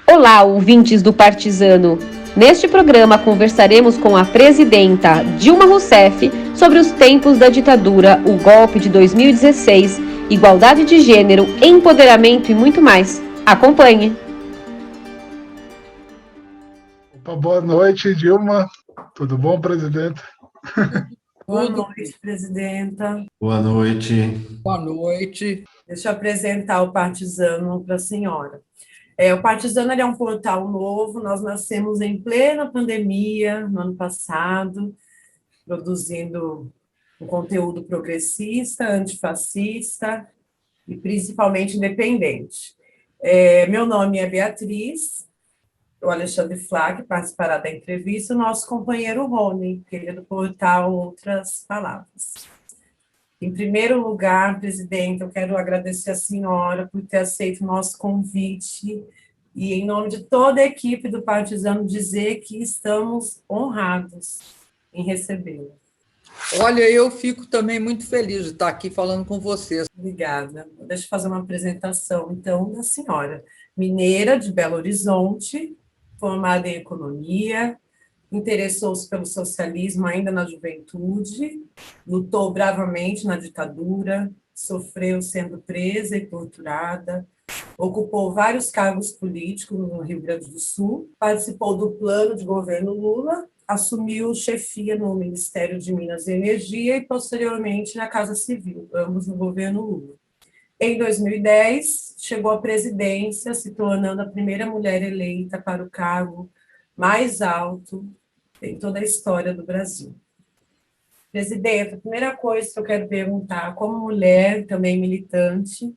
Olá, ouvintes do Partizano. Neste programa conversaremos com a presidenta Dilma Rousseff sobre os tempos da ditadura, o golpe de 2016, igualdade de gênero, empoderamento e muito mais. Acompanhe! Opa, boa noite, Dilma. Tudo bom, presidente? Boa noite, presidenta. Boa noite. Boa noite. Deixa eu apresentar o Partizano para a senhora. O Partizano é um portal novo, nós nascemos em plena pandemia, no ano passado, produzindo um conteúdo progressista, antifascista e principalmente independente. Meu nome é Beatriz, o Alexandre Flá, que participará da entrevista, e o nosso companheiro Rony, que ele é do portal Outras Palavras. Em primeiro lugar, presidente, eu quero agradecer a senhora por ter aceito o nosso convite e, em nome de toda a equipe do Partizano, dizer que estamos honrados em recebê-la. Olha, eu fico também muito feliz de estar aqui falando com vocês. Obrigada. Deixa eu fazer uma apresentação, então, da senhora. Mineira de Belo Horizonte, formada em economia, interessou-se pelo socialismo ainda na juventude, lutou bravamente na ditadura, sofreu sendo presa e torturada, ocupou vários cargos políticos no Rio Grande do Sul, participou do plano de governo Lula, assumiu chefia no Ministério de Minas e Energia e, posteriormente, na Casa Civil, ambos no governo Lula. Em 2010, chegou à presidência, se tornando a primeira mulher eleita para o cargo mais alto em toda a história do Brasil. Presidente, a primeira coisa que eu quero perguntar, como mulher, também militante,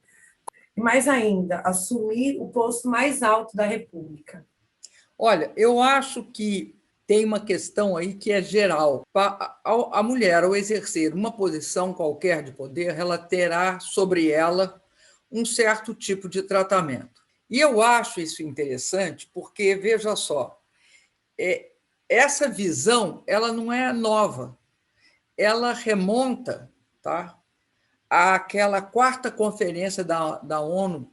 e mais ainda, assumir o posto mais alto da República. Olha, eu acho que tem uma questão aí que é geral. A mulher, ao exercer uma posição qualquer de poder, ela terá sobre ela um certo tipo de tratamento. E eu acho isso interessante porque, veja só, essa visão ela não é nova, ela remonta, tá, àquela quarta conferência da ONU,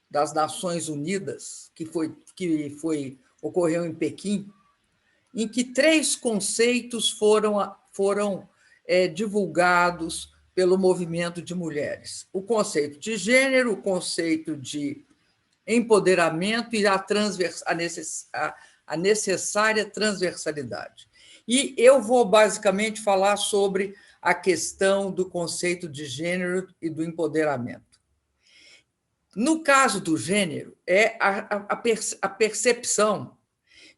das Nações Unidas, que ocorreu em Pequim, em que 3 conceitos foram divulgados pelo movimento de mulheres: o conceito de gênero, o conceito de empoderamento e a necessária transversalidade. E eu vou basicamente falar sobre a questão do conceito de gênero e do empoderamento. No caso do gênero, é a percepção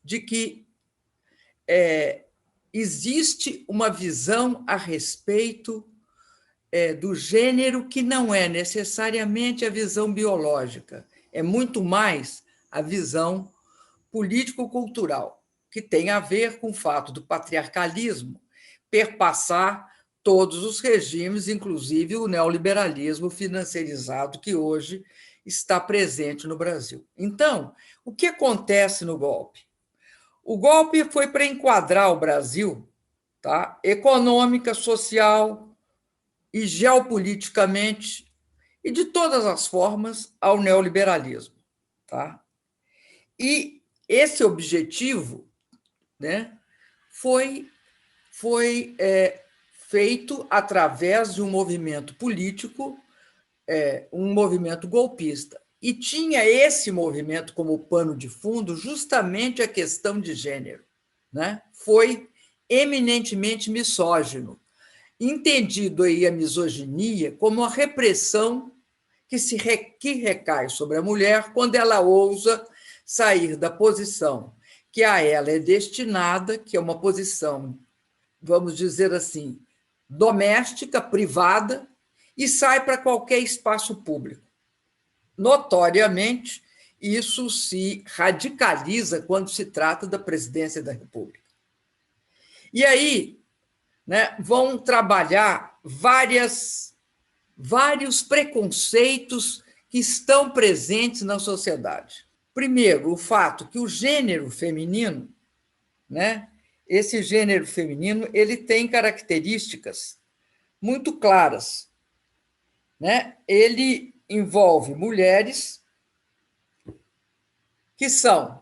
de que existe uma visão a respeito do gênero que não é necessariamente a visão biológica, é muito mais a visão político-cultural, que tem a ver com o fato do patriarcalismo perpassar todos os regimes, inclusive o neoliberalismo financiarizado que hoje está presente no Brasil. Então, o que acontece no golpe? O golpe foi para enquadrar o Brasil, tá, econômica, social e geopoliticamente e de todas as formas ao neoliberalismo, tá? E esse objetivo, né, foi feito através de um movimento político, um movimento golpista. E tinha esse movimento como pano de fundo justamente a questão de gênero, né? Foi eminentemente misógino, entendido aí a misoginia como a repressão que recai sobre a mulher quando ela ousa sair da posição que a ela é destinada, que é uma posição, vamos dizer assim, doméstica, privada, e sai para qualquer espaço público. Notoriamente, isso se radicaliza quando se trata da presidência da República. E aí, né, vão trabalhar vários preconceitos que estão presentes na sociedade. Primeiro, o fato que o gênero feminino, né, esse gênero feminino, ele tem características muito claras, né? Ele envolve mulheres que são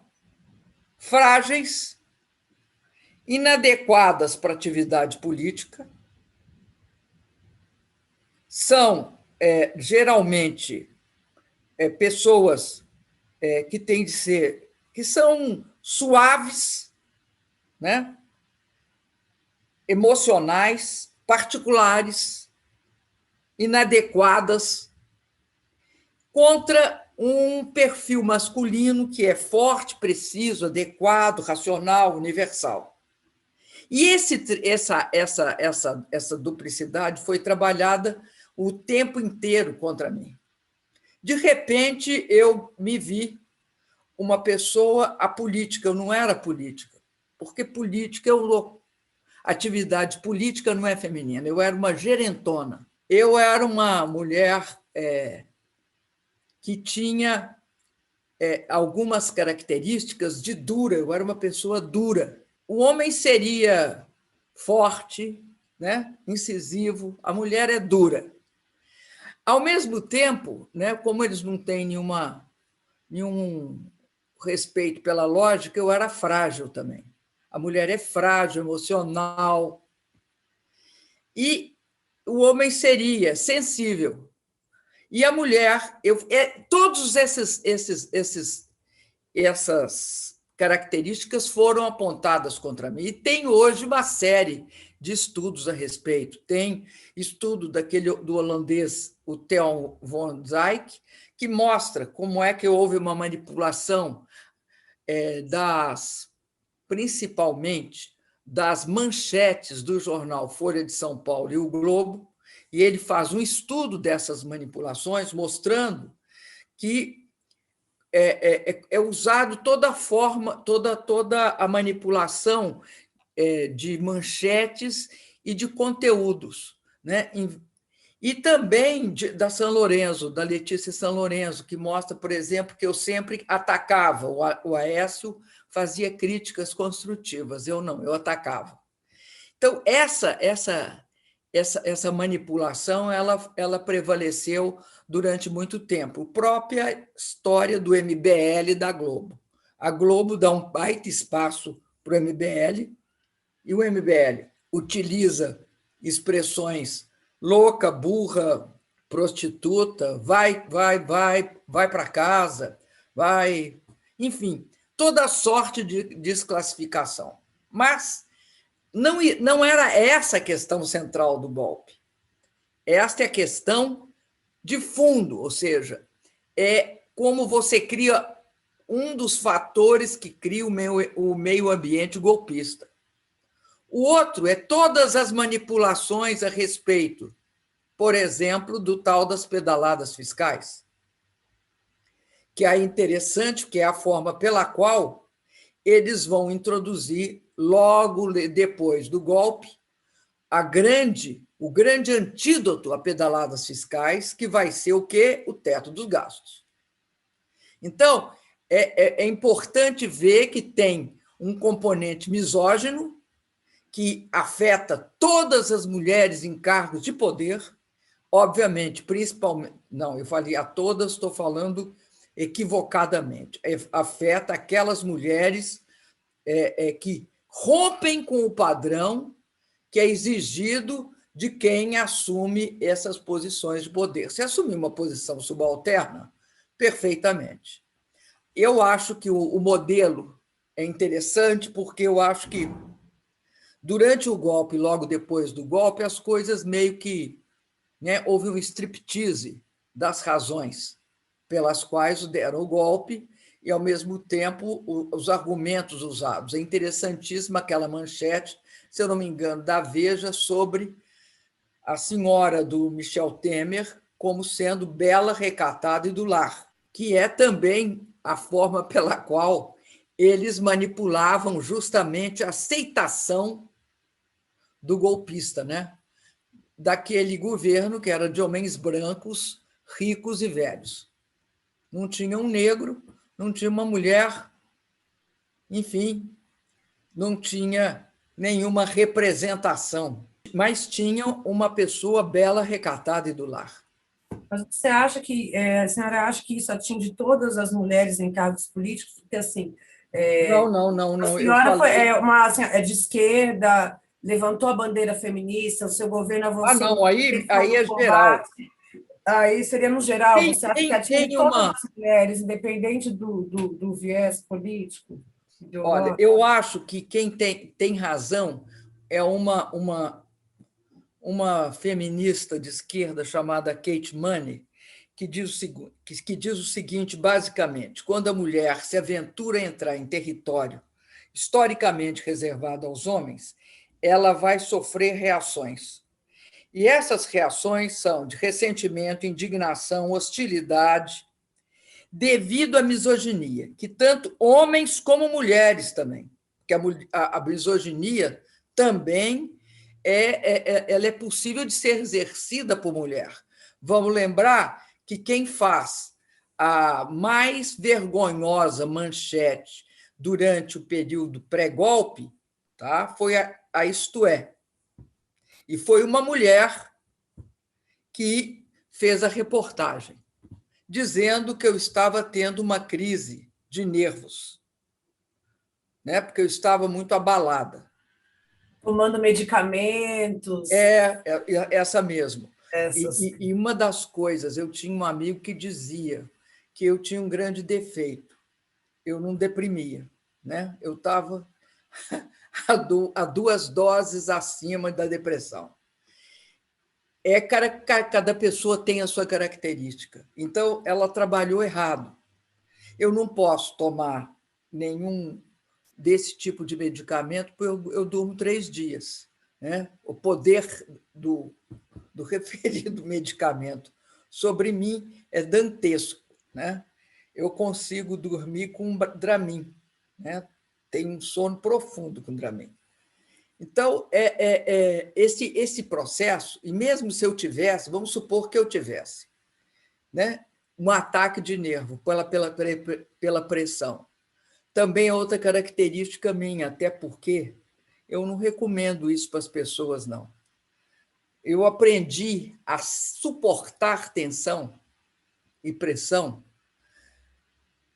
frágeis, inadequadas para atividade política, são geralmente pessoas que têm de ser, que são suaves, né? Emocionais, particulares, inadequadas, contra um perfil masculino que é forte, preciso, adequado, racional, universal. E essa duplicidade foi trabalhada o tempo inteiro contra mim. De repente, eu me vi uma pessoa apolítica, eu não era política, porque política atividade política não é feminina, eu era uma gerentona. Eu era uma mulher que tinha algumas características de dura, eu era uma pessoa dura. O homem seria forte, né, incisivo, a mulher é dura. Ao mesmo tempo, né, como eles não têm nenhum respeito pela lógica, eu era frágil também. A mulher é frágil, emocional. E o homem seria sensível. E a mulher, todas essas características foram apontadas contra mim. E tem hoje uma série de estudos a respeito. Tem estudo do holandês, o Theo van Dijk, que mostra como é que houve uma manipulação principalmente das manchetes do jornal Folha de São Paulo e o Globo, e ele faz um estudo dessas manipulações, mostrando que é usado toda a manipulação de manchetes e de conteúdos, né? E também da São Lourenço, da Letícia São Lourenço, que mostra, por exemplo, que eu sempre atacava. O Aécio fazia críticas construtivas, eu não, eu atacava. Então, essa manipulação ela prevaleceu durante muito tempo. A própria história do MBL e da Globo. A Globo dá um baita espaço para o MBL, e o MBL utiliza expressões louca, burra, prostituta, vai para casa, vai... Enfim, toda sorte de desclassificação. Mas não era essa a questão central do golpe. Esta é a questão de fundo, ou seja, é como você cria um dos fatores que cria o meio ambiente golpista. O outro é todas as manipulações a respeito, por exemplo, do tal das pedaladas fiscais, que é interessante, porque é a forma pela qual eles vão introduzir, logo depois do golpe, o grande antídoto a pedaladas fiscais, que vai ser o quê? O teto dos gastos. Então, é importante ver que tem um componente misógino, que afeta todas as mulheres em cargos de poder, obviamente, principalmente... Não, eu falei a todas, estou falando equivocadamente. Afeta aquelas mulheres que rompem com o padrão que é exigido de quem assume essas posições de poder. Se assumir uma posição subalterna, perfeitamente. Eu acho que o modelo é interessante, porque eu acho que durante o golpe, logo depois do golpe, as coisas meio que... né, houve um striptease das razões pelas quais deram o golpe e, ao mesmo tempo, os argumentos usados. É interessantíssima aquela manchete, se eu não me engano, da Veja, sobre a senhora do Michel Temer como sendo bela, recatada e do lar, que é também a forma pela qual eles manipulavam justamente a aceitação do golpista, né? Daquele governo que era de homens brancos, ricos e velhos. Não tinha um negro, não tinha uma mulher, enfim, não tinha nenhuma representação, mas tinha uma pessoa bela, recatada e do lar. Mas você acha que, a senhora acha que isso atinge todas as mulheres em cargos políticos? Porque, assim, Não, não, não, a não. Eu senhora foi, falei. assim, é de esquerda, levantou a bandeira feminista, o seu governo Ah, avançou não, na questão aí do é geral. combate. Aí seria no geral, você acha que atinge Tem todas uma. as mulheres, independente do viés político, Olha, ideológico? eu acho que quem tem razão é uma feminista de esquerda chamada Kate Money, que diz o seguinte, basicamente: quando a mulher se aventura a entrar em território historicamente reservado aos homens, ela vai sofrer reações. E essas reações são de ressentimento, indignação, hostilidade, devido à misoginia, que tanto homens como mulheres também, porque a misoginia também ela é possível de ser exercida por mulher. Vamos lembrar que quem faz a mais vergonhosa manchete durante o período pré-golpe, tá, foi a Isto É. E foi uma mulher que fez a reportagem, dizendo que eu estava tendo uma crise de nervos, né? Porque eu estava muito abalada. Tomando medicamentos, Essa mesmo. essas. E uma das coisas, eu tinha um amigo que dizia que eu tinha um grande defeito, eu não deprimia, né? Eu estava a 2 doses acima da depressão. Cada pessoa tem a sua característica. Então, ela trabalhou errado. Eu não posso tomar nenhum desse tipo de medicamento, porque eu durmo 3 dias. Né? O poder do referido medicamento sobre mim é dantesco. Né? Eu consigo dormir com Dramin. Né? Tenho um sono profundo com Dramin. Então, esse processo, e mesmo se eu tivesse, vamos supor que eu tivesse, né, um ataque de nervo pela pressão, também é outra característica minha, até porque eu não recomendo isso para as pessoas, não. Eu aprendi a suportar tensão e pressão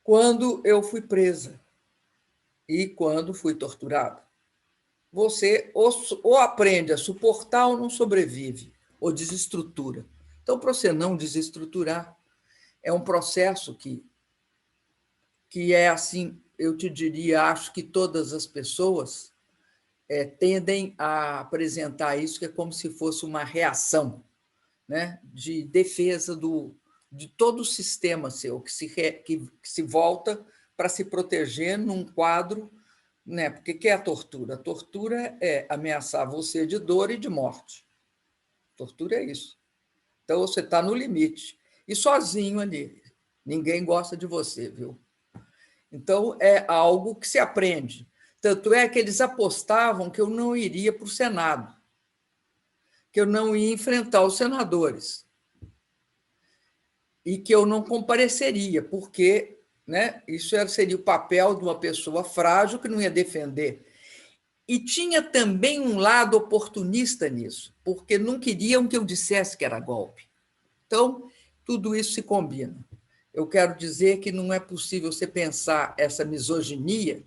quando eu fui presa e quando fui torturada. Você ou aprende a suportar ou não sobrevive, ou desestrutura. Então, para você não desestruturar, é um processo que é assim, eu te diria, acho que todas as pessoas tendem a apresentar isso, que é como se fosse uma reação, né, de defesa de todo o sistema seu, que se volta para se proteger num quadro, né? Porque que é a tortura? A tortura é ameaçar você de dor e de morte. Tortura é isso. Então, você está no limite. E sozinho ali. Ninguém gosta de você, viu? Então, é algo que se aprende. Tanto é que eles apostavam que eu não iria para o Senado, que eu não ia enfrentar os senadores e que eu não compareceria, porque, né, isso seria o papel de uma pessoa frágil que não ia defender. E tinha também um lado oportunista nisso, porque não queriam que eu dissesse que era golpe. Então, tudo isso se combina. Eu quero dizer que não é possível você pensar essa misoginia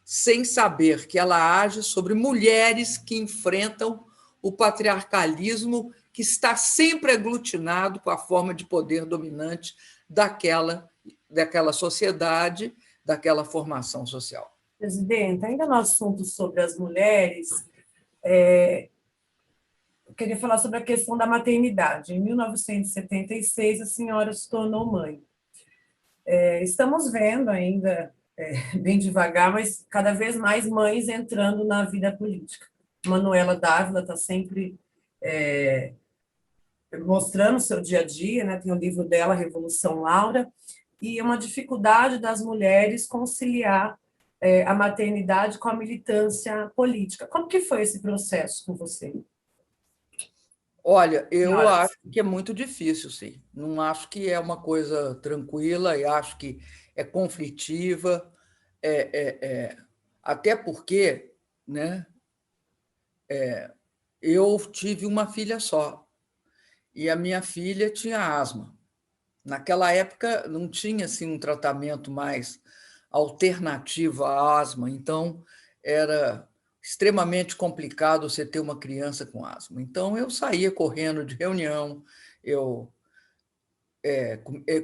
sem saber que ela age sobre mulheres que enfrentam o patriarcalismo que está sempre aglutinado com a forma de poder dominante daquela sociedade, daquela formação social. Presidenta, ainda no assunto sobre as mulheres, eu queria falar sobre a questão da maternidade. Em 1976, a senhora se tornou mãe. Estamos vendo ainda, bem devagar, mas cada vez mais mães entrando na vida política. Manuela Dávila está sempre mostrando o seu dia a dia, né? Tem o livro dela, Revolução Laura, e é uma dificuldade das mulheres conciliar a maternidade com a militância política. Como que foi esse processo com você? Olha, eu Senhoras. acho que é muito difícil, sim. Não acho que é uma coisa tranquila, e acho que é conflitiva, até porque, né, eu tive uma filha só. e a minha filha tinha asma. Naquela época não tinha assim, um tratamento mais alternativo à asma, então era extremamente complicado você ter uma criança com asma. Então eu saía correndo de reunião, eu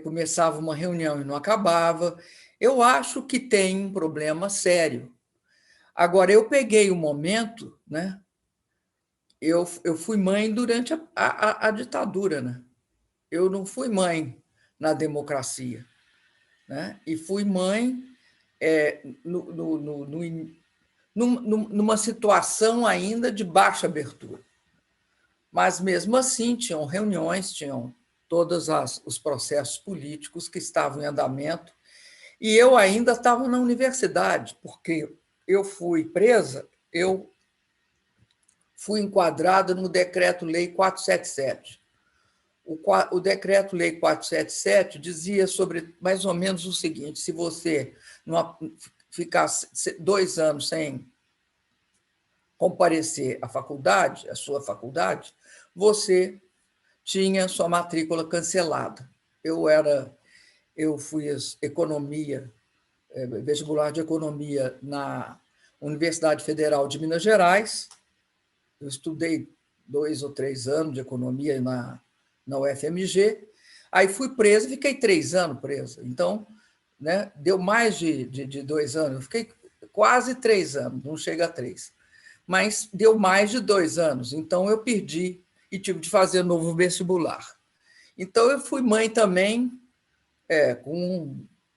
começava uma reunião e não acabava. Eu acho que tem um problema sério. Agora, eu peguei o momento, né? Eu fui mãe durante a ditadura, né? Eu não fui mãe na democracia, né? E fui mãe numa situação ainda de baixa abertura. Mas, mesmo assim, tinham reuniões, tinham todos os processos políticos que estavam em andamento, e eu ainda estava na universidade, porque eu fui presa, eu fui enquadrada no Decreto-Lei 477. O Decreto-Lei 477 dizia sobre mais ou menos o seguinte: se você não ficasse 2 anos sem comparecer à faculdade, à sua faculdade, você tinha sua matrícula cancelada. Eu fiz economia, vestibular de economia na Universidade Federal de Minas Gerais. Eu estudei 2 ou 3 anos de economia na UFMG, aí fui presa, fiquei 3 anos presa. Então, né, deu mais de 2 anos, eu fiquei quase 3 anos, não chega a 3, mas deu mais de 2 anos, então eu perdi e tive de fazer novo vestibular. Então, eu fui mãe também,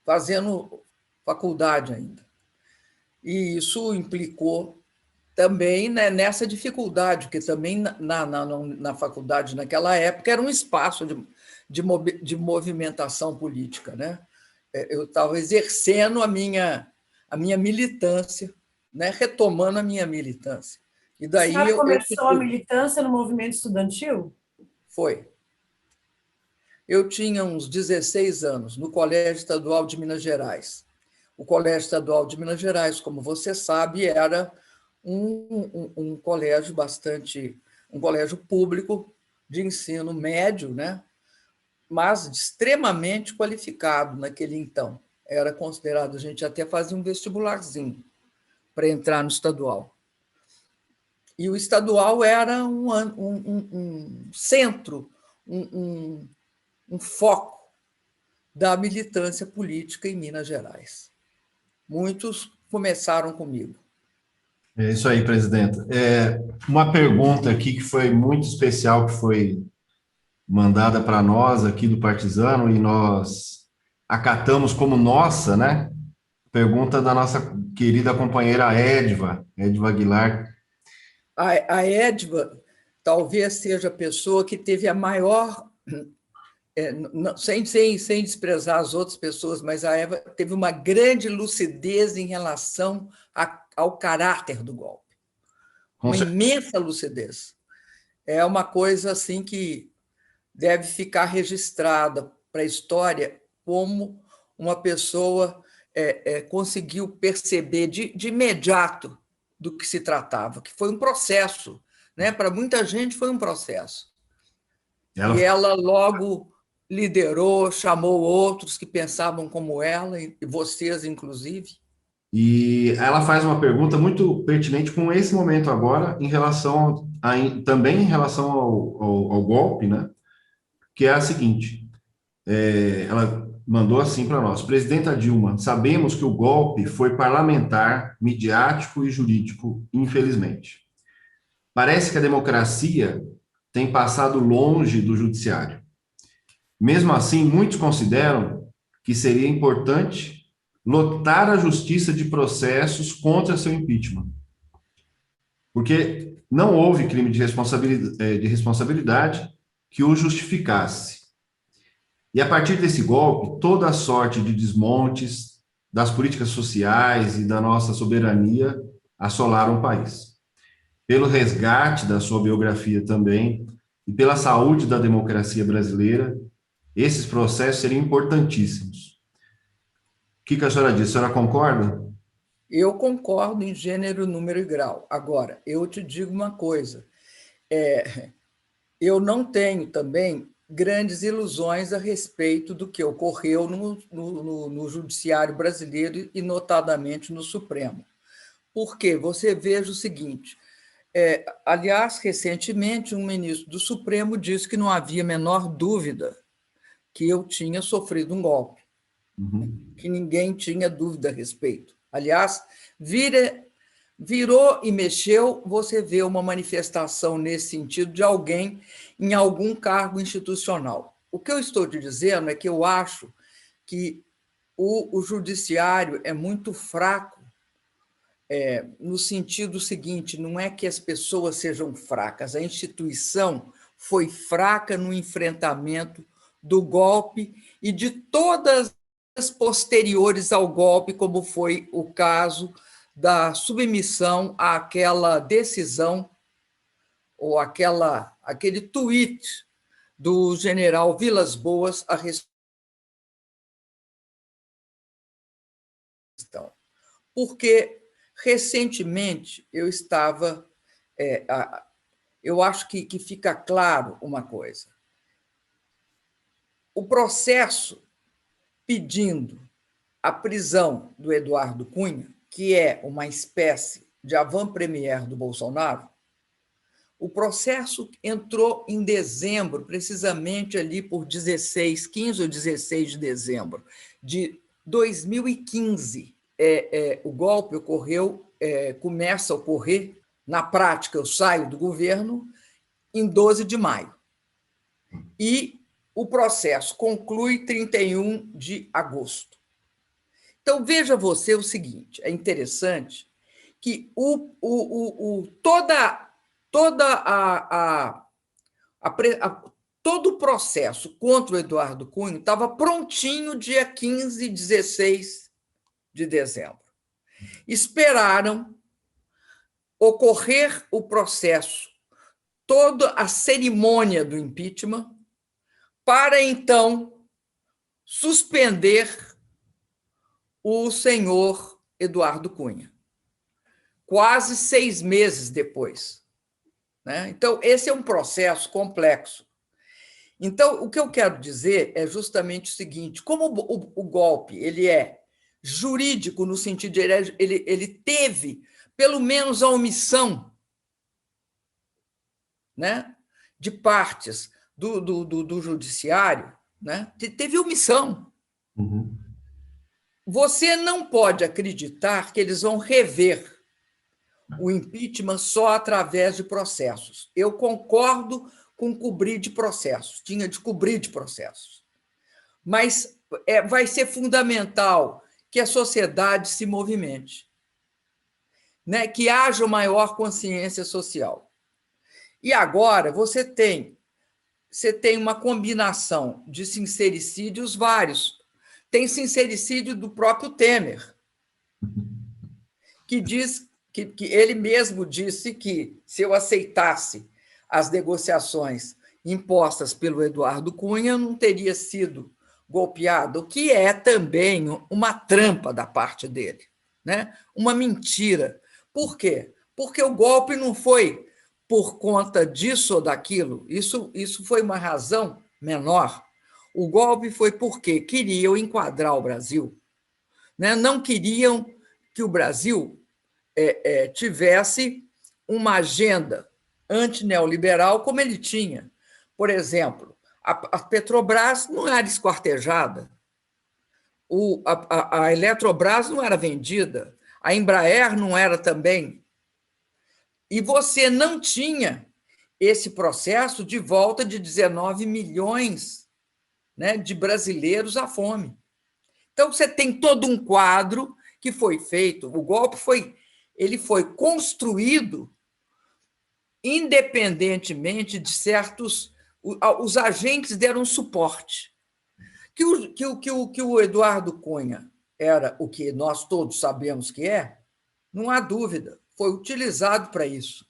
fazendo faculdade ainda. E isso implicou também, né, nessa dificuldade, porque também na faculdade, naquela época, era um espaço de movimentação política, né? Eu estava exercendo a minha militância, né, retomando a minha militância. E daí Você começou a militância no movimento estudantil? Foi. Eu tinha uns 16 anos, no Colégio Estadual de Minas Gerais. O Colégio Estadual de Minas Gerais, como você sabe, era um colégio um colégio público de ensino médio, né? Mas extremamente qualificado naquele então. Era considerado, a gente até fazia um vestibularzinho para entrar no estadual. E o estadual era um centro, um foco da militância política em Minas Gerais. Muitos começaram comigo. É isso aí, presidenta. Uma pergunta aqui que foi muito especial, que foi mandada para nós aqui do Partizano, e nós acatamos como nossa, né? Pergunta da nossa querida companheira Edva Aguilar. A Edva talvez seja a pessoa que teve a maior, sem desprezar as outras pessoas, mas a Edva teve uma grande lucidez em relação ao caráter do golpe. Uma imensa lucidez. É uma coisa assim que deve ficar registrada para a história como uma pessoa conseguiu perceber de imediato do que se tratava, que foi um processo, né? Para muita gente foi um processo. E ela logo liderou, chamou outros que pensavam como ela, e vocês, inclusive. E ela faz uma pergunta muito pertinente com esse momento agora, também em relação ao golpe, né? Que é a seguinte: ela mandou assim para nós: Presidenta Dilma, sabemos que o golpe foi parlamentar, midiático e jurídico, infelizmente. Parece que a democracia tem passado longe do judiciário. Mesmo assim, muitos consideram que seria importante lotar a justiça de processos contra seu impeachment, porque não houve crime de responsabilidade que o justificasse. E a partir desse golpe, toda a sorte de desmontes das políticas sociais e da nossa soberania assolaram o país. Pelo resgate da sua biografia também, e pela saúde da democracia brasileira, esses processos seriam importantíssimos. O que a senhora diz? A senhora concorda? Eu concordo em gênero, número e grau. Agora, eu te digo uma coisa. eu não tenho também grandes ilusões a respeito do que ocorreu no Judiciário brasileiro e, notadamente, no Supremo. Porque você veja o seguinte, aliás, recentemente, um ministro do Supremo disse que não havia a menor dúvida que eu tinha sofrido um golpe, que ninguém tinha dúvida a respeito. Aliás, virou e mexeu, você vê uma manifestação nesse sentido de alguém em algum cargo institucional. O que eu estou te dizendo é que eu acho que o judiciário é muito fraco, no sentido seguinte, não é que as pessoas sejam fracas, a instituição foi fraca no enfrentamento do golpe e de todas as posteriores ao golpe, como foi o caso da submissão àquela decisão ou aquele tweet do general Vilas Boas a respeito. Porque, recentemente, eu acho que fica claro uma coisa. O processo pedindo a prisão do Eduardo Cunha, que é uma espécie de avant-première do Bolsonaro, o processo entrou em dezembro, precisamente ali por 15 ou 16 de dezembro de 2015. O golpe começa a ocorrer, na prática, eu saio do governo em 12 de maio. E o processo conclui 31 de agosto. Então, veja você o seguinte, é interessante que todo o processo contra o Eduardo Cunha estava prontinho dia 15 e 16 de dezembro. Esperaram ocorrer o processo, toda a cerimônia do impeachment, para, então, suspender o senhor Eduardo Cunha, quase 6 meses depois. Né? Então, esse é um processo complexo. Então, o que eu quero dizer é justamente o seguinte, como o golpe ele é jurídico, no sentido de ele teve, pelo menos, a omissão, né, de partes do judiciário, né, teve omissão. Você não pode acreditar que eles vão rever o impeachment só através de processos. Eu concordo com cobrir de processos, tinha de cobrir de processos. Mas vai ser fundamental que a sociedade se movimente, né? Que haja maior consciência social. E agora você tem uma combinação de sincericídios vários. Tem sincericídio do próprio Temer, que diz que ele mesmo disse que, se eu aceitasse as negociações impostas pelo Eduardo Cunha, eu não teria sido golpeado, o que é também uma trampa da parte dele, né? Uma mentira. Por quê? Porque o golpe não foi por conta disso ou daquilo, isso foi uma razão menor. O golpe foi porque queriam enquadrar o Brasil, né? Não queriam que o Brasil tivesse uma agenda antineoliberal como ele tinha. Por exemplo, a Petrobras não era esquartejada, a Eletrobras não era vendida, a Embraer não era também. E você não tinha esse processo de volta de 19 milhões, né, de brasileiros à fome. Então, você tem todo um quadro que foi feito, o golpe foi construído independentemente de certos... Os agentes deram suporte. Que o Eduardo Cunha era o que nós todos sabemos que não há dúvida, foi utilizado para isso.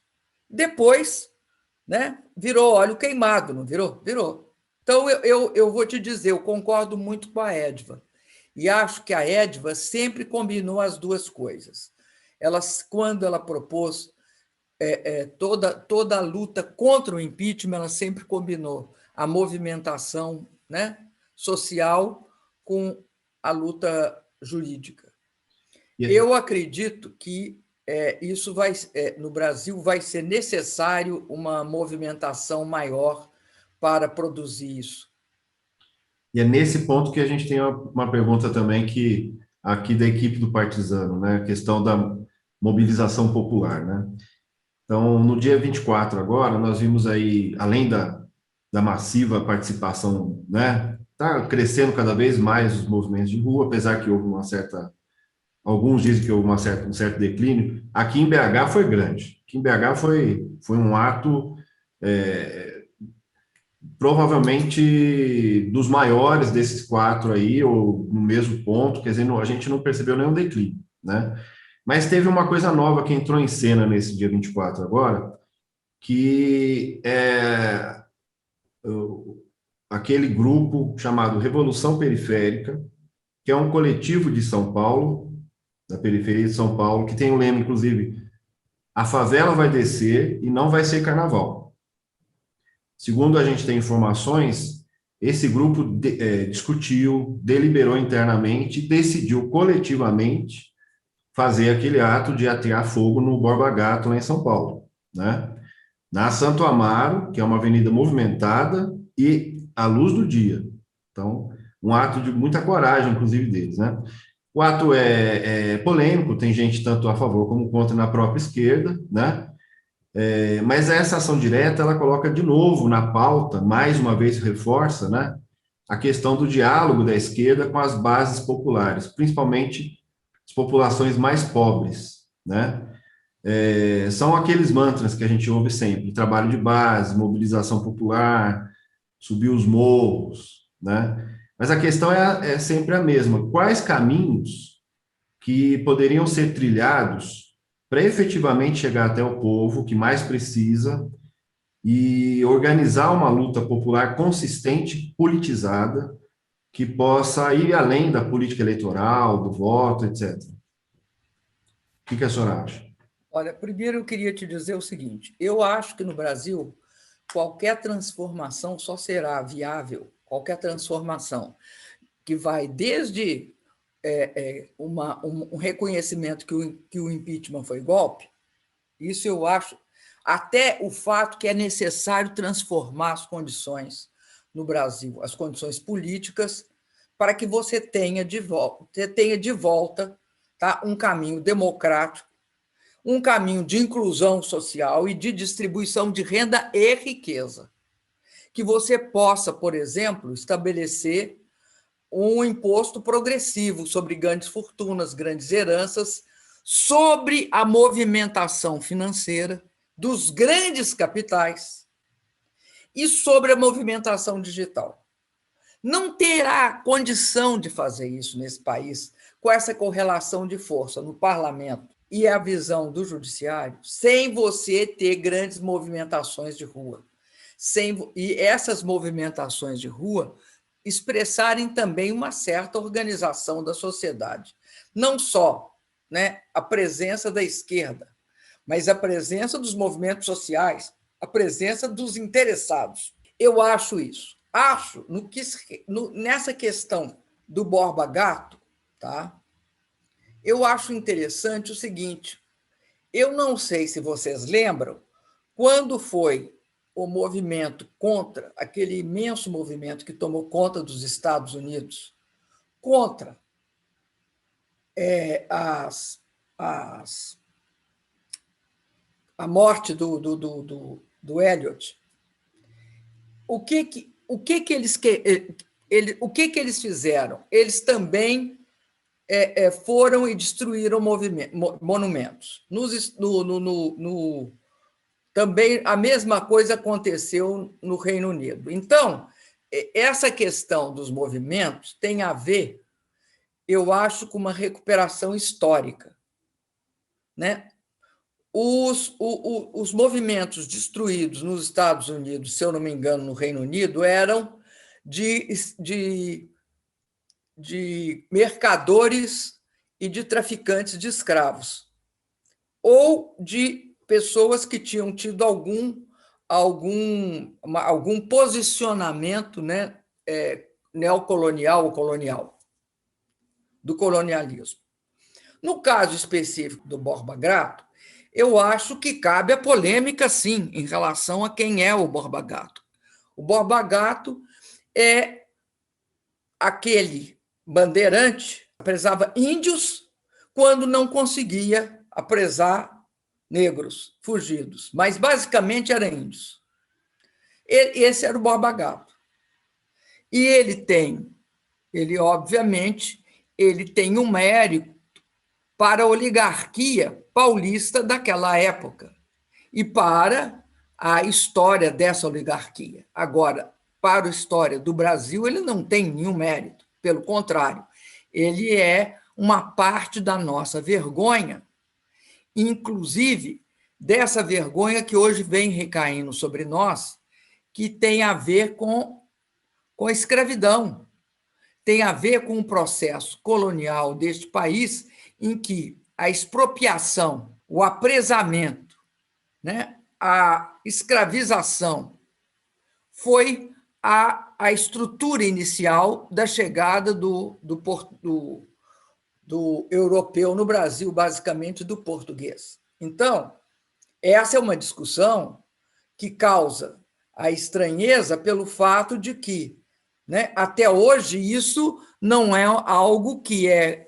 Depois, né, virou óleo queimado, não virou? Virou. Então, eu vou te dizer, eu concordo muito com a Edva, e acho que a Edva sempre combinou as duas coisas. Quando ela propôs toda a luta contra o impeachment, ela sempre combinou a movimentação, né, social com a luta jurídica. Eu acredito que isso no Brasil vai ser necessário uma movimentação maior para produzir isso. E é nesse ponto que a gente tem uma pergunta também que aqui da equipe do Partizano, né, a questão da mobilização popular, né? Então, no dia 24 agora, nós vimos aí, além da massiva participação, né, está crescendo cada vez mais os movimentos de rua, apesar que houve alguns dizem que houve um certo declínio. Aqui em BH foi grande. Aqui em BH foi um ato provavelmente dos maiores desses 4 aí, ou no mesmo ponto, quer dizer, a gente não percebeu nenhum declínio, né? Mas teve uma coisa nova que entrou em cena nesse dia 24 agora, que é aquele grupo chamado Revolução Periférica, que é um coletivo de São Paulo, da periferia de São Paulo, que tem um lema, inclusive, a favela vai descer e não vai ser carnaval. Segundo a gente tem informações, esse grupo discutiu, deliberou internamente, decidiu coletivamente fazer aquele ato de atear fogo no Borba Gato, lá em São Paulo, né? Na Santo Amaro, que é uma avenida movimentada e à luz do dia. Então, um ato de muita coragem, inclusive, deles, né? O ato é polêmico, tem gente tanto a favor como contra na própria esquerda, né? Mas essa ação direta, ela coloca de novo na pauta, mais uma vez reforça, né, a questão do diálogo da esquerda com as bases populares, principalmente as populações mais pobres, né? São aqueles mantras que a gente ouve sempre: trabalho de base, mobilização popular, subir os morros, né? Mas a questão é sempre a mesma: quais caminhos que poderiam ser trilhados para efetivamente chegar até o povo que mais precisa e organizar uma luta popular consistente, politizada, que possa ir além da política eleitoral, do voto, etc. O que a senhora acha? Olha, primeiro eu queria te dizer o seguinte: eu acho que no Brasil qualquer transformação só será viável, qualquer transformação que vai desde um reconhecimento que o impeachment foi golpe, isso eu acho, até o fato que é necessário transformar as condições no Brasil, as condições políticas, para que você tenha de volta, tá, um caminho democrático, um caminho de inclusão social e de distribuição de renda e riqueza. Que você possa, por exemplo, estabelecer um imposto progressivo sobre grandes fortunas, grandes heranças, sobre a movimentação financeira dos grandes capitais e sobre a movimentação digital. Não terá condição de fazer isso nesse país com essa correlação de força no parlamento e a visão do judiciário sem você ter grandes movimentações de rua. E essas movimentações de rua expressarem também uma certa organização da sociedade. Não só, né, a presença da esquerda, mas a presença dos movimentos sociais, a presença dos interessados. Eu acho isso. Acho, nessa questão do Borba Gato, tá? Eu acho interessante o seguinte: eu não sei se vocês lembram quando foi o movimento contra, aquele imenso movimento que tomou conta dos Estados Unidos, contra a morte do Elliot. O que eles fizeram? Eles também foram e destruíram monumentos. Também a mesma coisa aconteceu no Reino Unido. Então, essa questão dos movimentos tem a ver, eu acho, com uma recuperação histórica, né? Os movimentos destruídos nos Estados Unidos, se eu não me engano, no Reino Unido, eram de mercadores e de traficantes de escravos, ou de pessoas que tinham tido algum posicionamento, né, neocolonial ou colonial, do colonialismo. No caso específico do Borba Gato, eu acho que cabe a polêmica, sim, em relação a quem é o Borba Gato. O Borba Gato é aquele bandeirante que apresava índios quando não conseguia apresar negros fugidos, mas basicamente eram índios. Esse era o Borba Gato. E obviamente, ele tem um mérito para a oligarquia paulista daquela época e para a história dessa oligarquia. Agora, para a história do Brasil, ele não tem nenhum mérito, pelo contrário, ele é uma parte da nossa vergonha, inclusive dessa vergonha que hoje vem recaindo sobre nós, que tem a ver com a escravidão, tem a ver com o processo colonial deste país, em que a expropriação, o apresamento, né, a escravização foi a estrutura inicial da chegada do europeu no Brasil, basicamente do português. Então, essa é uma discussão que causa a estranheza pelo fato de que, né, até hoje, isso não é algo que é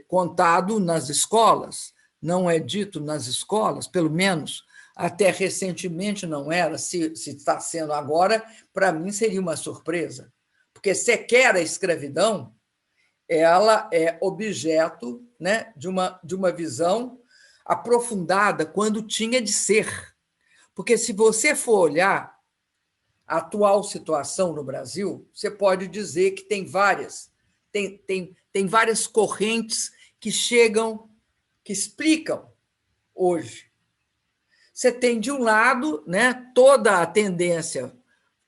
contado nas escolas, não é dito nas escolas, pelo menos até recentemente não era, se está sendo agora, para mim seria uma surpresa, porque sequer a escravidão ela é objeto, né, de uma visão aprofundada quando tinha de ser. Porque se você for olhar a atual situação no Brasil, você pode dizer que tem várias correntes que chegam, que explicam hoje. Você tem, de um lado, né, toda a tendência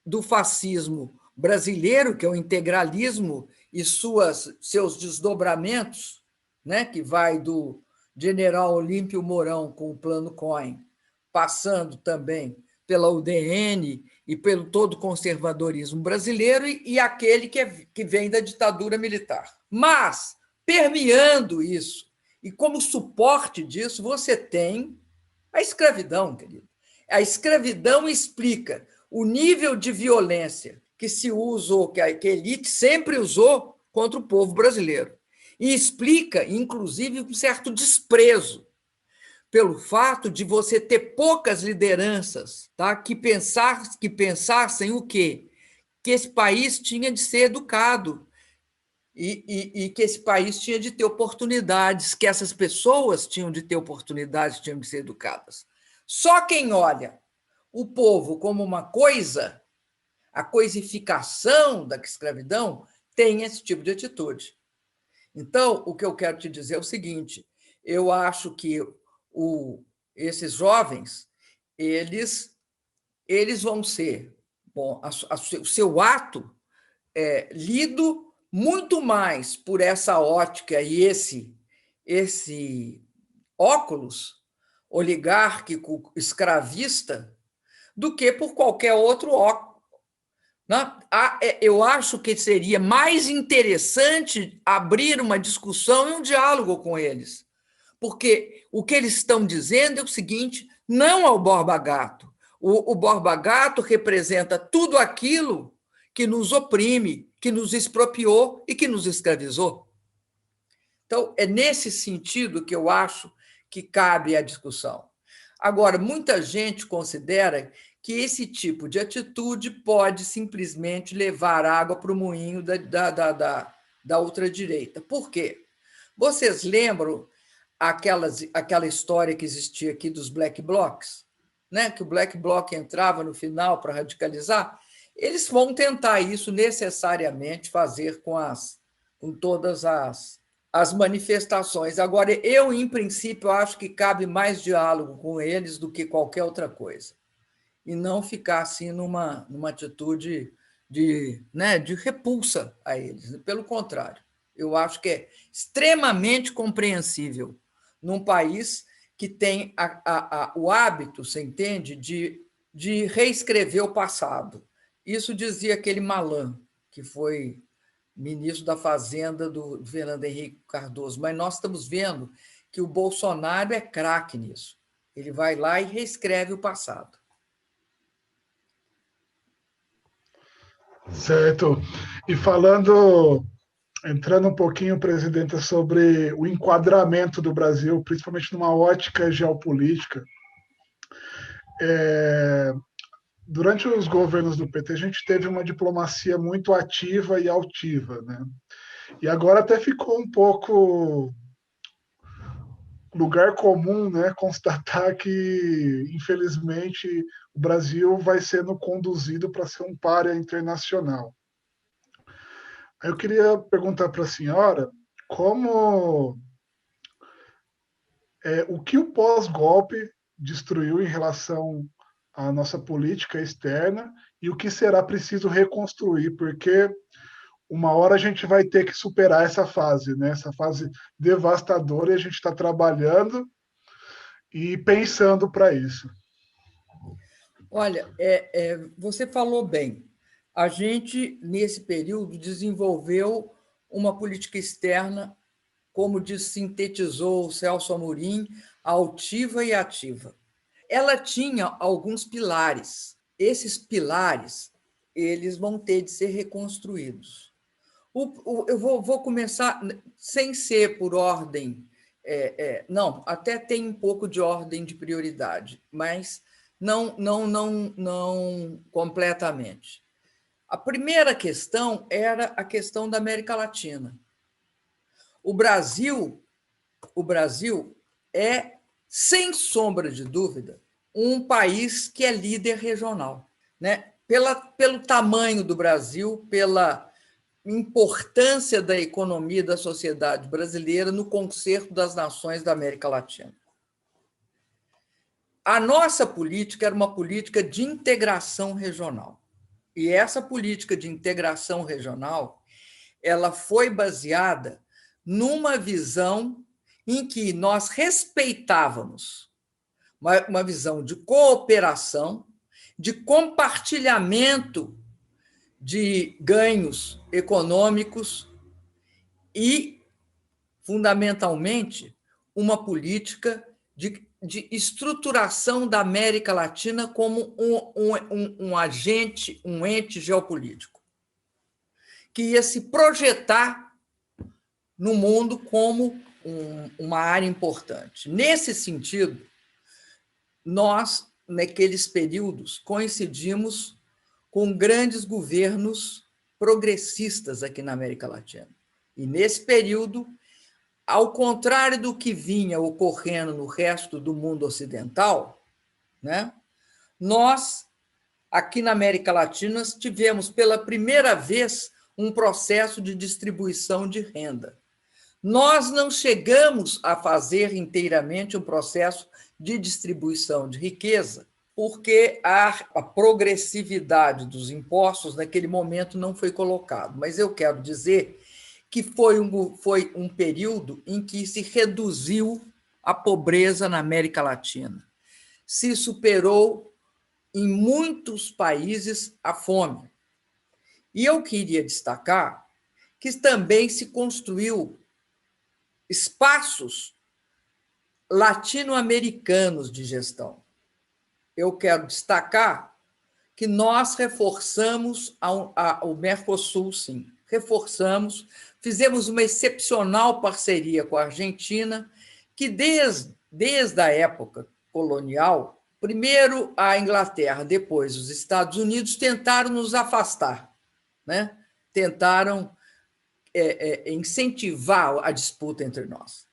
do fascismo brasileiro, que é o integralismo e seus desdobramentos, né, que vai do general Olímpio Mourão com o Plano Cohen, passando também pela UDN e pelo todo o conservadorismo brasileiro e aquele que vem da ditadura militar. Mas, permeando isso, e como suporte disso, você tem a escravidão, querido. A escravidão explica o nível de violência que se usou, que a elite sempre usou contra o povo brasileiro. E explica, inclusive, um certo desprezo pelo fato de você ter poucas lideranças, tá, que pensassem o quê? Que esse país tinha de ser educado e que esse país tinha de ter oportunidades, que essas pessoas tinham de ter oportunidades, tinham de ser educadas. Só quem olha o povo como uma coisa, a coisificação da escravidão, tem esse tipo de atitude. Então, o que eu quero te dizer é o seguinte, eu acho que esses jovens, eles vão ser, bom, o seu ato lido muito mais por essa ótica e esse óculos oligárquico escravista do que por qualquer outro óculos. Eu acho que seria mais interessante abrir uma discussão e um diálogo com eles, porque o que eles estão dizendo é o seguinte, não ao Borba Gato. O Borba Gato representa tudo aquilo que nos oprime, que nos expropriou e que nos escravizou. Então, é nesse sentido que eu acho que cabe a discussão. Agora, muita gente considera que esse tipo de atitude pode simplesmente levar água para o moinho da ultradireita. Por quê? Vocês lembram aquela história que existia aqui dos black blocs, né? Que o black bloc entrava no final para radicalizar? Eles vão tentar isso necessariamente fazer com todas as manifestações. Agora, eu, em princípio, acho que cabe mais diálogo com eles do que qualquer outra coisa. E não ficar assim numa atitude de repulsa a eles. Pelo contrário, eu acho que é extremamente compreensível num país que tem o hábito, você entende, de reescrever o passado. Isso dizia aquele Malan, que foi ministro da Fazenda do Fernando Henrique Cardoso. Mas nós estamos vendo que o Bolsonaro é craque nisso. Ele vai lá e reescreve o passado. Certo. E falando, entrando um pouquinho, presidenta, sobre o enquadramento do Brasil, principalmente numa ótica geopolítica, durante os governos do PT, a gente teve uma diplomacia muito ativa e altiva, né? E agora até ficou um pouco lugar comum, né, constatar que, infelizmente, o Brasil vai sendo conduzido para ser um pária internacional. Aí eu queria perguntar para a senhora como o que o pós-golpe destruiu em relação à nossa política externa e o que será preciso reconstruir, porque uma hora a gente vai ter que superar essa fase, né? Essa fase devastadora, e a gente está trabalhando e pensando para isso. Olha, você falou bem. A gente, nesse período, desenvolveu uma política externa, como sintetizou o Celso Amorim, altiva e ativa. Ela tinha alguns pilares. Esses pilares, eles vão ter de ser reconstruídos. Eu vou começar sem ser por ordem, não, até tem um pouco de ordem de prioridade, mas não completamente. A primeira questão era a questão da América Latina. O Brasil é, sem sombra de dúvida, um país que é líder regional, né? Pelo tamanho do Brasil, pela importância da economia e da sociedade brasileira no concerto das nações da América Latina. A nossa política era uma política de integração regional. E essa política de integração regional, ela foi baseada numa visão em que nós respeitávamos uma visão de cooperação, de compartilhamento de ganhos econômicos e, fundamentalmente, uma política de estruturação da América Latina como um agente, um ente geopolítico, que ia se projetar no mundo como uma área importante. Nesse sentido, nós, naqueles períodos, coincidimos com grandes governos progressistas aqui na América Latina. E, nesse período, ao contrário do que vinha ocorrendo no resto do mundo ocidental, né, nós, aqui na América Latina, tivemos pela primeira vez um processo de distribuição de renda. Nós não chegamos a fazer inteiramente um processo de distribuição de riqueza, porque a progressividade dos impostos naquele momento não foi colocado. Mas eu quero dizer que foi um período em que se reduziu a pobreza na América Latina. Se superou em muitos países a fome. E eu queria destacar que também se construiu espaços latino-americanos de gestão. Eu quero destacar que nós reforçamos o Mercosul, sim, reforçamos, fizemos uma excepcional parceria com a Argentina, que desde a época colonial, primeiro a Inglaterra, depois os Estados Unidos, tentaram nos afastar, né? Tentaram incentivar a disputa entre nós.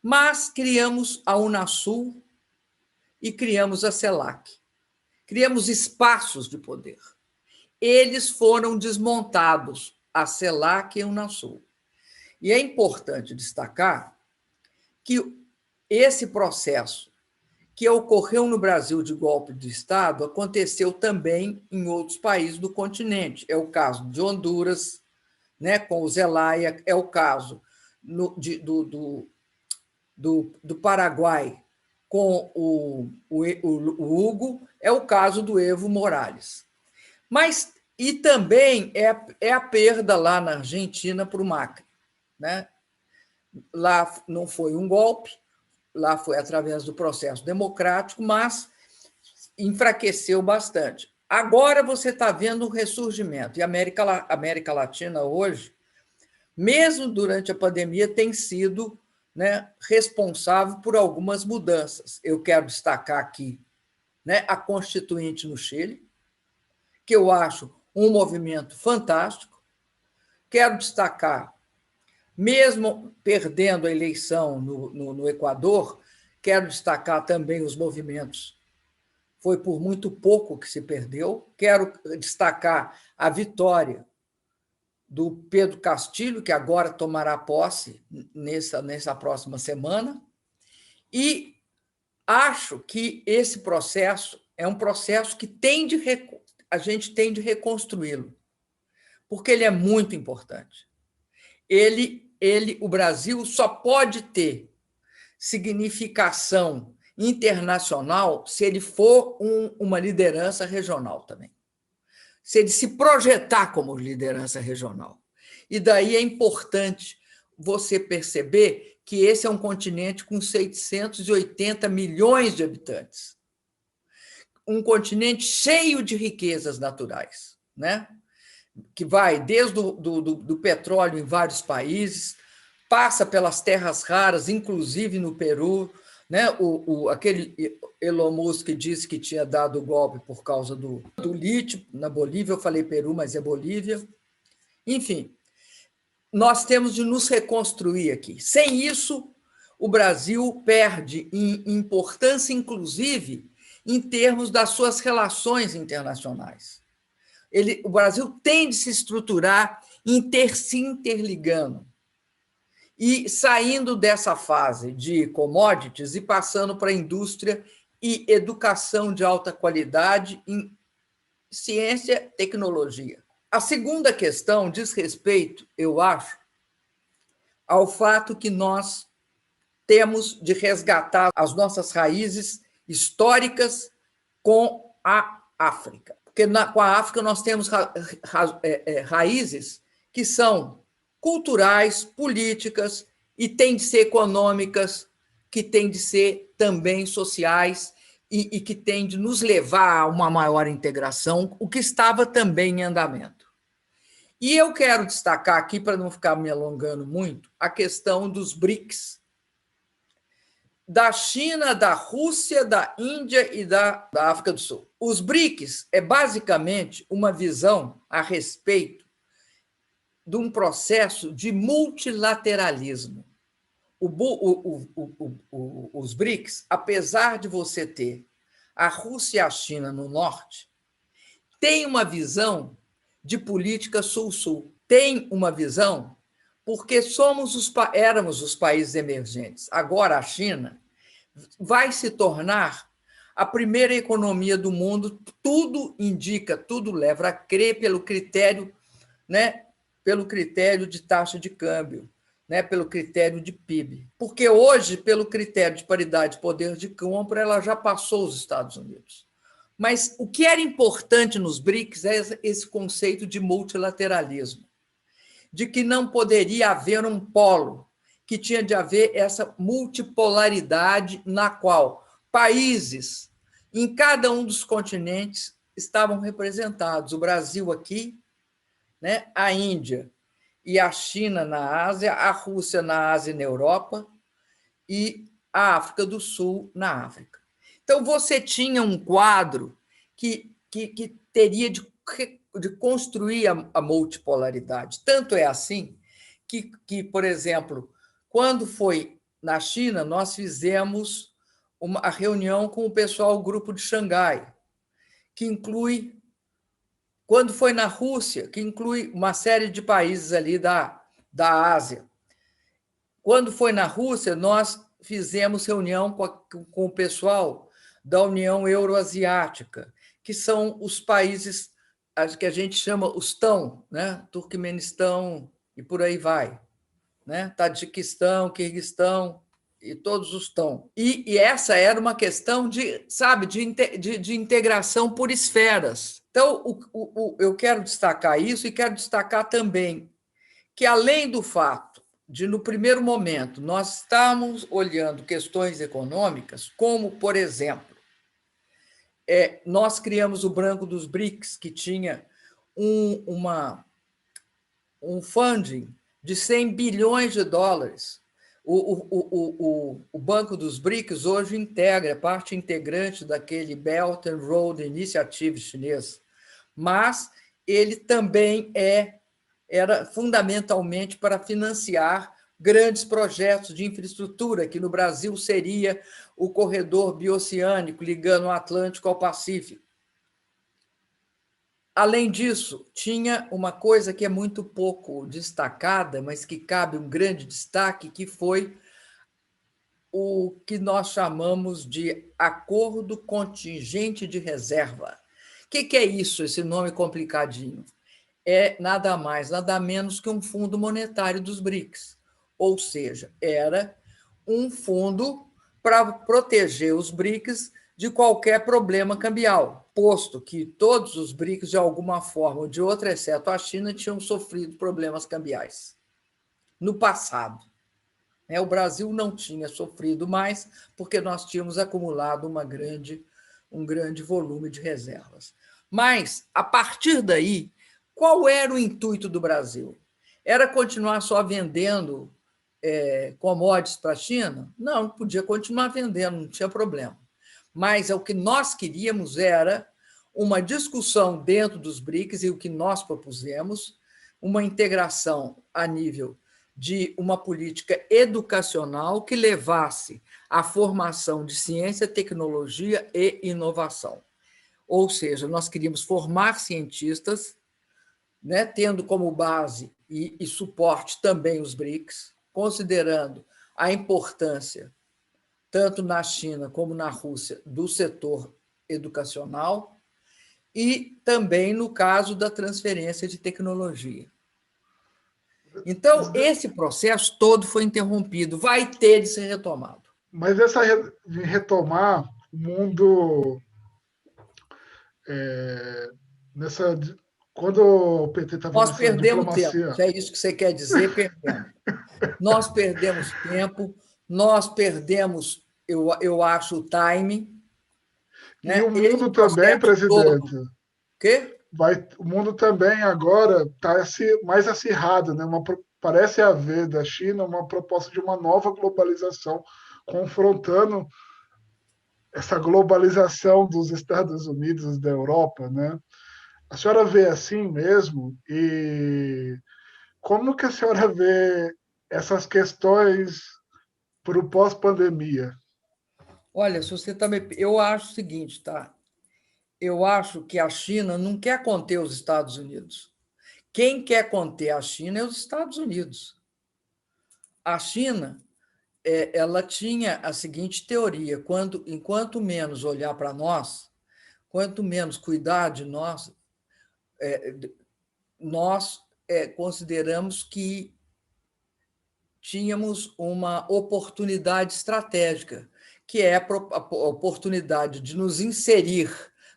Mas criamos a Unasul e criamos a CELAC. Criamos espaços de poder. Eles foram desmontados, a CELAC e a Unasul. E é importante destacar que esse processo que ocorreu no Brasil de golpe de Estado aconteceu também em outros países do continente. É o caso de Honduras, né, com o Zelaya, é o caso do Paraguai, com o Hugo é o caso do Evo Morales. Mas, e também é a perda lá na Argentina para o Macri, né? Lá não foi um golpe, lá foi através do processo democrático, mas enfraqueceu bastante. Agora você está vendo o ressurgimento. E a América Latina hoje, mesmo durante a pandemia, tem sido, né, responsável por algumas mudanças. Eu quero destacar aqui, né, a Constituinte no Chile, que eu acho um movimento fantástico. Quero destacar, mesmo perdendo a eleição no Equador, quero destacar também os movimentos. Foi por muito pouco que se perdeu. Quero destacar a vitória do Pedro Castillo, que agora tomará posse nessa próxima semana. E acho que esse processo é um processo que a gente tem de reconstruí-lo, porque ele é muito importante. O Brasil só pode ter significação internacional se ele for uma liderança regional também, se ele se projetar como liderança regional. E daí é importante você perceber que esse é um continente com 680 milhões de habitantes, um continente cheio de riquezas naturais, né? Que vai desde do petróleo em vários países, passa pelas terras raras, inclusive no Peru, né? Aquele Elon Musk que disse que tinha dado o golpe por causa do lítio na Bolívia, eu falei Peru, mas é Bolívia. Enfim, nós temos de nos reconstruir aqui. Sem isso, o Brasil perde em importância, inclusive, em termos das suas relações internacionais. O Brasil tem de se estruturar se interligando e saindo dessa fase de commodities e passando para a indústria e educação de alta qualidade em ciência e tecnologia. A segunda questão diz respeito, eu acho, ao fato que nós temos de resgatar as nossas raízes históricas com a África. Porque com a África nós temos raízes que são culturais, políticas, e têm de ser econômicas, que têm de ser também sociais, e que têm de nos levar a uma maior integração, o que estava também em andamento. E eu quero destacar aqui, para não ficar me alongando muito, a questão dos BRICS, da China, da Rússia, da Índia e da África do Sul. Os BRICS é basicamente uma visão a respeito de um processo de multilateralismo. Os BRICS, apesar de você ter a Rússia e a China no norte, tem uma visão de política sul-sul, tem uma visão porque éramos os países emergentes. Agora a China vai se tornar a primeira economia do mundo, tudo indica, tudo leva a crer pelo critério, né, pelo critério de taxa de câmbio, né, pelo critério de PIB. Porque hoje, pelo critério de paridade de poder de compra, ela já passou os Estados Unidos. Mas o que era importante nos BRICS é esse conceito de multilateralismo, de que não poderia haver um polo, que tinha de haver essa multipolaridade na qual países em cada um dos continentes estavam representados. O Brasil aqui, né, a Índia e a China na Ásia, a Rússia na Ásia e na Europa, e a África do Sul na África. Então, você tinha um quadro que teria de construir a multipolaridade. Tanto é assim que, por exemplo, quando foi na China, nós fizemos uma reunião com o pessoal do Grupo de Xangai, que inclui, quando foi na Rússia, que inclui uma série de países ali da Ásia. Quando foi na Rússia, nós fizemos reunião com o pessoal da União Euroasiática, que são os países que a gente chama os TAM, né? Turquemenistão e por aí vai, né? Tadiquistão, Quirguistão. e todos estão. E essa era uma questão de, sabe, de integração por esferas. Então, eu quero destacar isso e quero destacar também que, além do fato de, no primeiro momento, nós estamos olhando questões econômicas, como, por exemplo, nós criamos o Banco dos BRICS, que tinha um funding de 100 bilhões de dólares. O Banco dos BRICS hoje integra, é parte integrante daquele Belt and Road Initiative chinês, mas ele também era fundamentalmente para financiar grandes projetos de infraestrutura, que no Brasil seria o corredor bioceânico ligando o Atlântico ao Pacífico. Além disso, tinha uma coisa que é muito pouco destacada, mas que cabe um grande destaque, que foi o que nós chamamos de Acordo Contingente de Reserva. O que é isso, esse nome complicadinho? É nada mais, nada menos que um fundo monetário dos BRICS. Ou seja, era um fundo para proteger os BRICS de qualquer problema cambial, posto que todos os BRICS, de alguma forma ou de outra, exceto a China, tinham sofrido problemas cambiais no passado. O Brasil não tinha sofrido mais, porque nós tínhamos acumulado um grande volume de reservas. Mas, a partir daí, qual era o intuito do Brasil? Era continuar só vendendo commodities para a China? Não podia continuar vendendo, não tinha problema. Mas o que nós queríamos era uma discussão dentro dos BRICS, e o que nós propusemos, uma integração a nível de uma política educacional que levasse à formação de ciência, tecnologia e inovação. Ou seja, nós queríamos formar cientistas, tendo como base e suporte também os BRICS, considerando a importância, tanto na China como na Rússia, do setor educacional, e também no caso da transferência de tecnologia. Então, esse processo todo foi interrompido, vai ter de ser retomado. Mas essa de retomar o mundo quando o PT estava nós nessa perdemos diplomacia... tempo, se é isso que você quer dizer, perdemos. Nós perdemos tempo, nós perdemos, eu acho, o timing. E o mundo também, presidente. O quê? O mundo também agora está mais acirrado, né? Parece haver da China uma proposta de uma nova globalização, confrontando essa globalização dos Estados Unidos, da Europa, né? A senhora vê assim mesmo? E como que a senhora vê essas questões para o pós-pandemia? Olha, se você também, eu acho o seguinte, tá? Eu acho que a China não quer conter os Estados Unidos. Quem quer conter a China é os Estados Unidos. A China, ela tinha a seguinte teoria: enquanto menos olhar para nós, quanto menos cuidar de nós, nós consideramos que tínhamos uma oportunidade estratégica, que é a oportunidade de nos inserir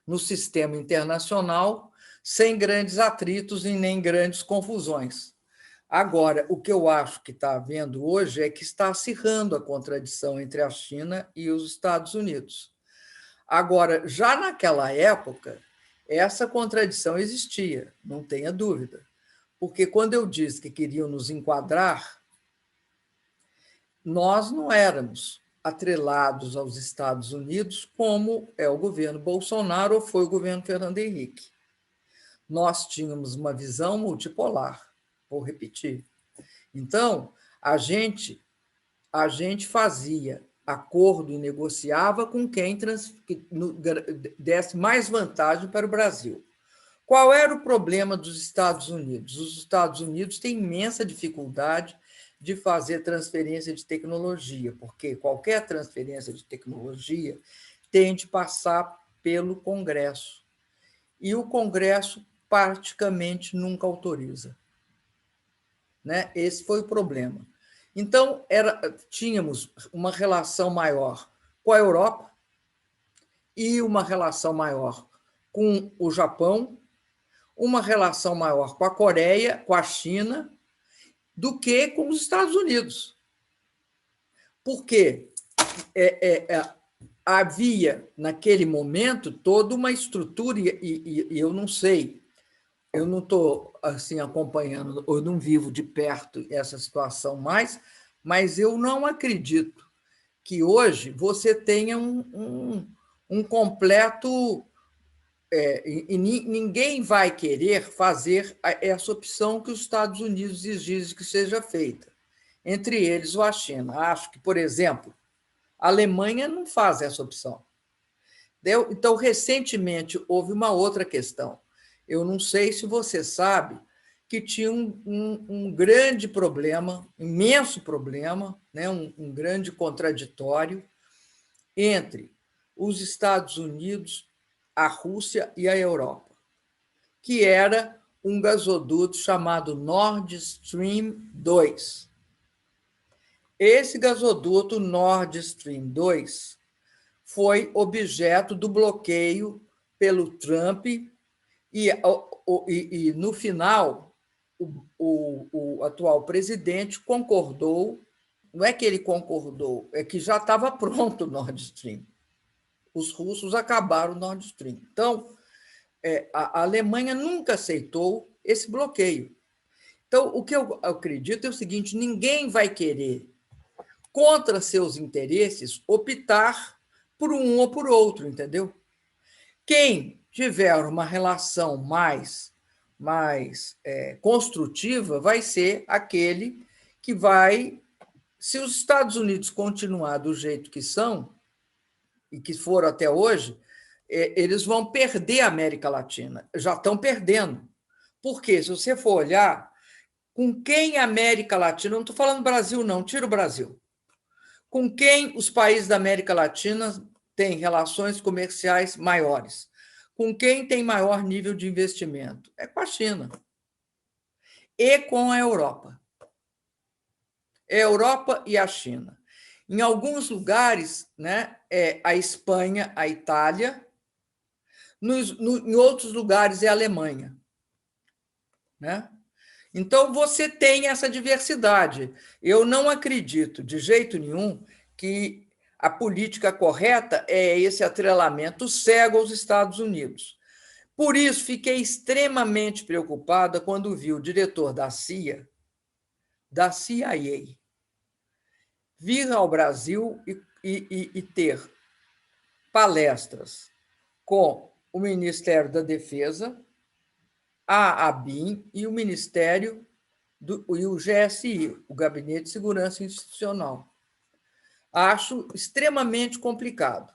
no sistema internacional sem grandes atritos e nem grandes confusões. Agora, o que eu acho que está havendo hoje é que está acirrando a contradição entre a China e os Estados Unidos. Agora, já naquela época, essa contradição existia, não tenha dúvida, porque quando eu disse que queriam nos enquadrar, nós não éramos atrelados aos Estados Unidos como é o governo Bolsonaro ou foi o governo Fernando Henrique. Nós tínhamos uma visão multipolar, vou repetir. Então, a gente fazia acordo e negociava com quem desse mais vantagem para o Brasil. Qual era o problema dos Estados Unidos? Os Estados Unidos têm imensa dificuldade de fazer transferência de tecnologia, porque qualquer transferência de tecnologia tem de passar pelo Congresso. E o Congresso praticamente nunca autoriza. Esse foi o problema. Então, tínhamos uma relação maior com a Europa e uma relação maior com o Japão, uma relação maior com a Coreia, com a China, do que com os Estados Unidos. Porque havia, naquele momento, toda uma estrutura, e eu não sei, eu não estou assim, acompanhando, eu não vivo de perto essa situação mais, mas eu não acredito que hoje você tenha um completo... e ninguém vai querer fazer essa opção que os Estados Unidos exigem que seja feita, entre eles ou a China. Acho que, por exemplo, a Alemanha não faz essa opção. Então, recentemente, houve uma outra questão. Eu não sei se você sabe que tinha um grande problema, imenso problema, né? um grande contraditório entre os Estados Unidos, a Rússia e a Europa, que era um gasoduto chamado Nord Stream 2. Esse gasoduto Nord Stream 2 foi objeto do bloqueio pelo Trump e no final, o atual presidente concordou, não é que ele concordou, é que já estava pronto o Nord Stream. Os russos acabaram o Nord Stream. Então, a Alemanha nunca aceitou esse bloqueio. Então, o que eu acredito é o seguinte: ninguém vai querer, contra seus interesses, optar por um ou por outro, entendeu? Quem tiver uma relação mais construtiva vai ser aquele que vai... Se os Estados Unidos continuar do jeito que são, e que foram até hoje, eles vão perder a América Latina. Já estão perdendo. Porque, se você for olhar, com quem a América Latina... Não estou falando Brasil, não, tira o Brasil. Com quem os países da América Latina têm relações comerciais maiores? Com quem tem maior nível de investimento? É com a China. E com a Europa. É a Europa e a China. Em alguns lugares, né, é a Espanha, a Itália. Em outros lugares é a Alemanha. Né? Então, você tem essa diversidade. Eu não acredito, de jeito nenhum, que a política correta é esse atrelamento cego aos Estados Unidos. Por isso, fiquei extremamente preocupada quando vi o diretor da CIA, da CIA, vir ao Brasil e ter palestras com o Ministério da Defesa, a ABIN e o Ministério e o GSI, o Gabinete de Segurança Institucional. Acho extremamente complicado.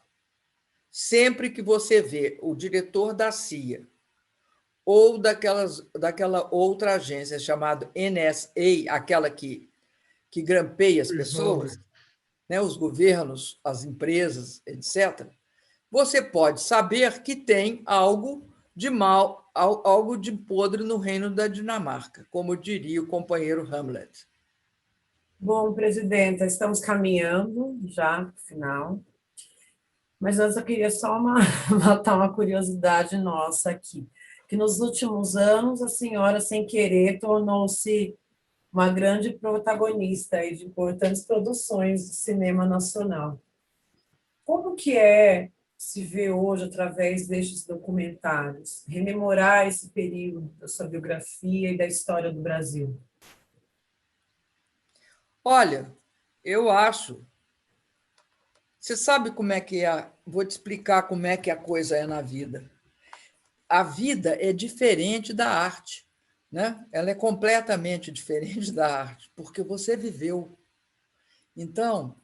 Sempre que você vê o diretor da CIA ou daquela outra agência chamada NSA, aquela que grampeia as pessoas, né, os governos, as empresas, etc., você pode saber que tem algo de mal, algo de podre no reino da Dinamarca, como diria o companheiro Hamlet. Bom, presidenta, estamos caminhando já para o final, mas antes eu queria só matar uma curiosidade nossa aqui, que nos últimos anos a senhora, sem querer, tornou-se uma grande protagonista aí de importantes produções de cinema nacional. Como que se ver hoje, através destes documentários, rememorar esse período da sua biografia e da história do Brasil? Olha, eu acho... Você sabe como é que é? Vou te explicar como é que a coisa é na vida. A vida é diferente da arte, né? Ela é completamente diferente da arte, porque você viveu. Então,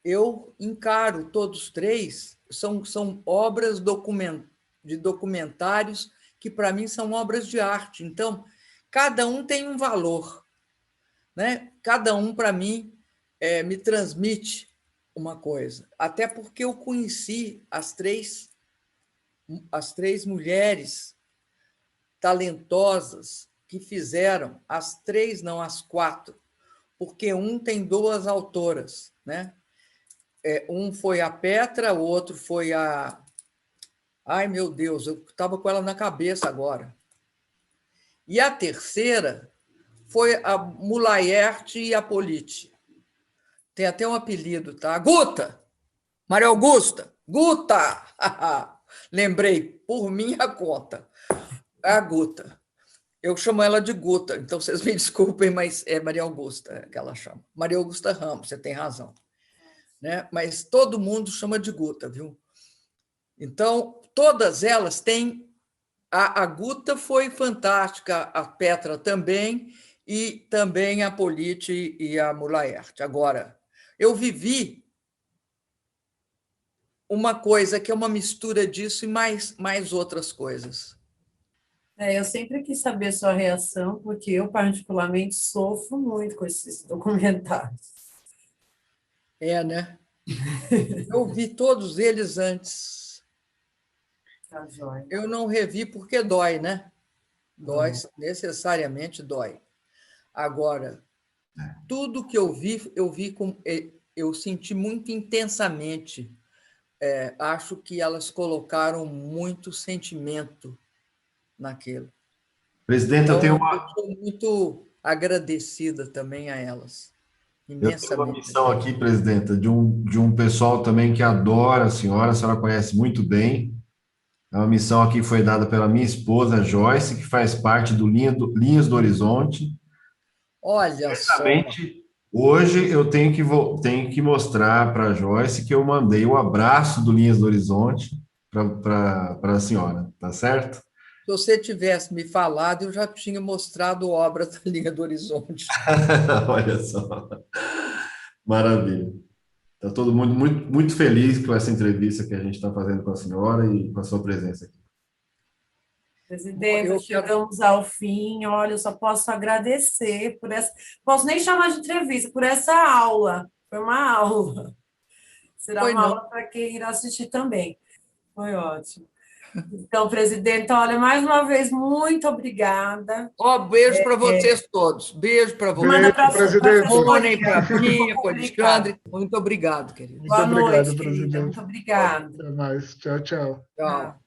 eu encaro todos três, são obras de documentários que, para mim, são obras de arte. Então, cada um tem um valor, né? Cada um, para mim, me transmite uma coisa. Até porque eu conheci as três mulheres talentosas que fizeram, as 3, não, as 4, porque um tem 2 autoras, né? Um foi a Petra, o outro foi a... Ai, meu Deus, eu estava com ela na cabeça agora. E a terceira foi a Mulayert e a Politi. Tem até um apelido, tá? Guta! Maria Augusta! Guta! Lembrei, por minha conta. A Guta. Eu chamo ela de Guta, então vocês me desculpem, mas é Maria Augusta que ela chama. Maria Augusta Ramos, você tem razão. Né? Mas todo mundo chama de Guta, viu? Então, todas elas têm... A Guta foi fantástica, a Petra também, e também a Politi e a Mulayert. Agora, eu vivi uma coisa que é uma mistura disso e mais outras coisas. Eu sempre quis saber a sua reação, porque eu, particularmente, sofro muito com esses documentários. Né? Eu vi todos eles antes. Tá joia. Eu não revi porque dói, né? Dói, necessariamente dói. Agora, tudo que eu vi eu senti muito intensamente. Acho que elas colocaram muito sentimento naquilo. Presidente, então, eu tenho uma... Eu sou muito agradecida também a elas. Eu tenho uma missão aqui, presidenta, de um pessoal também que adora a senhora conhece muito bem. É uma missão aqui que foi dada pela minha esposa, Joyce, que faz parte do Linhas do Horizonte. Olha só. Hoje eu tenho que mostrar para a Joyce que eu mandei o abraço do Linhas do Horizonte para a senhora, tá certo? Se você tivesse me falado, eu já tinha mostrado obras da Linha do Horizonte. Olha só. Maravilha. Está todo mundo muito, muito feliz com essa entrevista que a gente está fazendo com a senhora e com a sua presença aqui. Presidente, chegamos ao fim. Olha, eu só posso agradecer por essa... Posso nem chamar de entrevista, por essa aula. Foi uma aula. Será uma aula para quem irá assistir também. Foi ótimo. Então, presidente, olha, mais uma vez, muito obrigada. Beijo para vocês todos. Beijo para vocês. Manda para presidente. Mônica, para mim, para o Alexandre. Muito obrigado, querido. Boa Muito obrigado, noite, presidente. querida. Muito obrigada. Até mais. Tchau, tchau. Tchau.